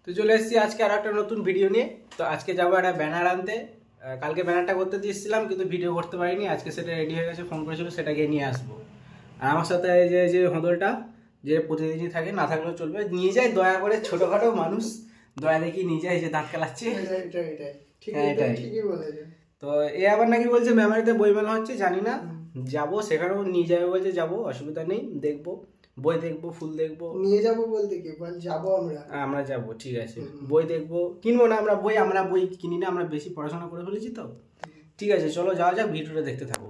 তো চলে এসেছি আজকে আর একটা নতুন ভিডিও নিয়ে। তো আজকে যাবো একটা ব্যানার আনতে। কালকে ব্যানারটা করতে দিয়েছিলাম কিন্তু ভিডিও করতে পারিনি। আজকে সেটা রেডি হয়ে গেছে, ফোন করেছিল, সেটাকে নিয়ে আসবো। আর আমার সাথে এই যে হদলটা, যে প্রতিদিনই থাকে, না থাকলেও চলবে, নিয়ে যায় দয়া করে। ছোটখাটো মানুষ, দয়া দেখি নিয়ে যায়, যে দাঁত কালাচ্ছে। তো এ আবার নাকি বলছে মেমারিতে বইমেলা হচ্ছে, জানি না, যাবো সেখানেও নিয়ে যাবে বলছে। যাবো, অসুবিধা নেই, দেখবো বই, দেখবো ফুল, দেখবো। নিয়ে যাবো বলতে কি, বল যাবো আমরা যাবো, ঠিক আছে। বই দেখবো, কিনবো না আমরা বই কিনি না, আমরা বেশি পড়াশোনা করে ফেলেছি। তো ঠিক আছে, চলো যাওয়া যাক, ভিডিওটা দেখতে থাকো।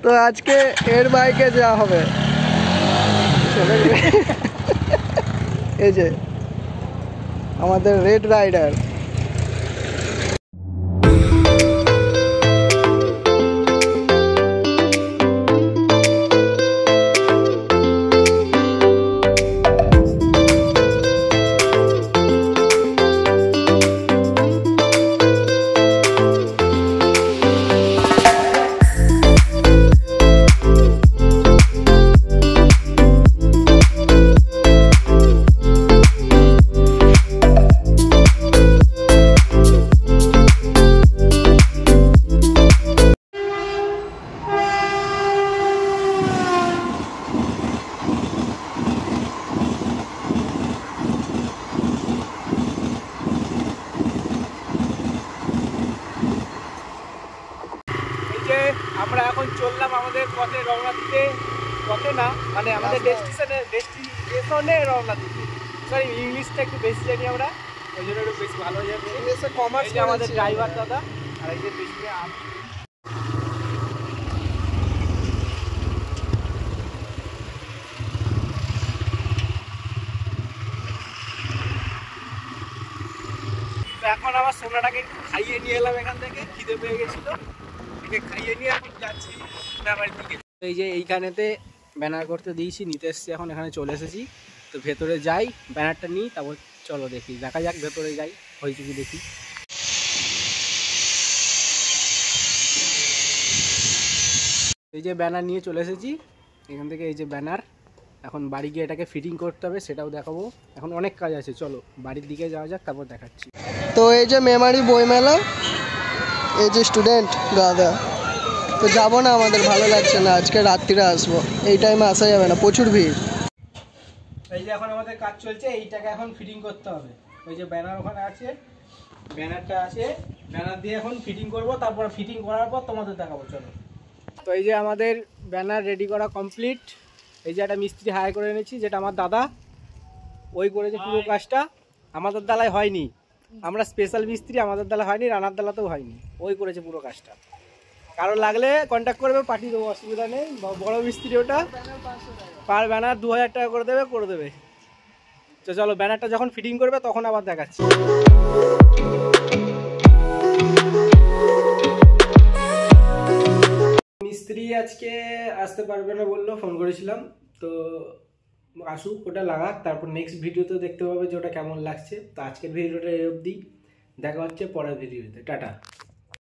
তো আজকে এর বাইকে যাওয়া হবে। এই যে আমাদের রেড রাইডার। আমরা এখন চললাম আমাদের পথে রওনা দিতে। পথে না, মানে আমাদের ডেস্টিনেশনে রওনা দিতে। সরি, ইংলিশটা একটু বেশি জানি আমরা, ওই জন্য একটু বেশি ভালো হয়ে যাবে। কমার্স আমাদের ড্রাইভার দাদা, আর এই যে বেশি আমি। এখন আমার সোনাটাকে একটু খাইয়ে নিয়ে এলাম এখান থেকে, খিদে পেয়ে গেছিল, খাইয়ে নিয়ে এখন যাচ্ছি মেমারির দিকে। এই যে এইখানেতে ব্যানার করতে দিয়েছি, নিতে এসেছি, এখন এখানে চলে এসেছি। তো ভেতরে যাই, ব্যানারটা নিই, তারপর চলো দেখি, দেখা যাক ভেতরে যাই, হয়েছে কি দেখি। এই যে ব্যানার নিয়ে চলে এসেছি এখান থেকে। এই যে ব্যানার, এখন বাড়ি গিয়ে এটাকে ফিটিং করতে হবে, সেটাও দেখাবো। এখন অনেক কাজ আছে, চলো বাড়ির দিকে যাওয়া যাক, তারপর দেখাচ্ছি। তো এই যে মেমারি বইমেলা, এই যে স্টুডেন্ট দাদা। তো যাবো না, আমাদের ভালো লাগছে না, আজকে রাত্রিরে আসবো, এই টাইমে আসা যাবে না, প্রচুর ভিড়। এই যে এখন আমাদের কাজ চলছে, এইটাকে এখন ফিটিং করতে হবে। ওই যে ব্যানার ওখানে আছে, ব্যানারটা আছে, ব্যানার দিয়ে এখন ফিটিং করব, তারপর ফিটিং করার পর তোমাদের দেখাবো, চলো। তো এই যে আমাদের ব্যানার রেডি করা কমপ্লিট। এই যে একটা মিস্ত্রি হায়ার করে এনেছি, যেটা আমার দাদা, ওই করেছে পুরো কাজটা। আমাদের দালায় হয়নি, আমরা স্পেশাল মিস্ত্রি, আমাদের দালা হয়নি, রানার দালাতেও হয়নি, ওই করেছে পুরো কাজটা। কারো লাগলে কন্ট্যাক্ট করবে, পাঠিয়ে দেবো, অসুবিধা নেই। বড় মিস্ত্রি ওটা, পার ব্যানার 2000 টাকা করে দেবে। তো চলো, ব্যানারটা যখন ফিটিং করবে তখন আবার দেখাচ্ছি। মিস্ত্রি আজকে আসতে পারবে না বললো, ফোন করেছিলাম। তো আসুক, ওটা লাগাক, তারপর নেক্সট ভিডিওতে দেখতে পাবে যে ওটা কেমন লাগছে। তো আজকের ভিডিওটা এই অবধি, দেখা হচ্ছে পরের ভিডিওতে, টাটা।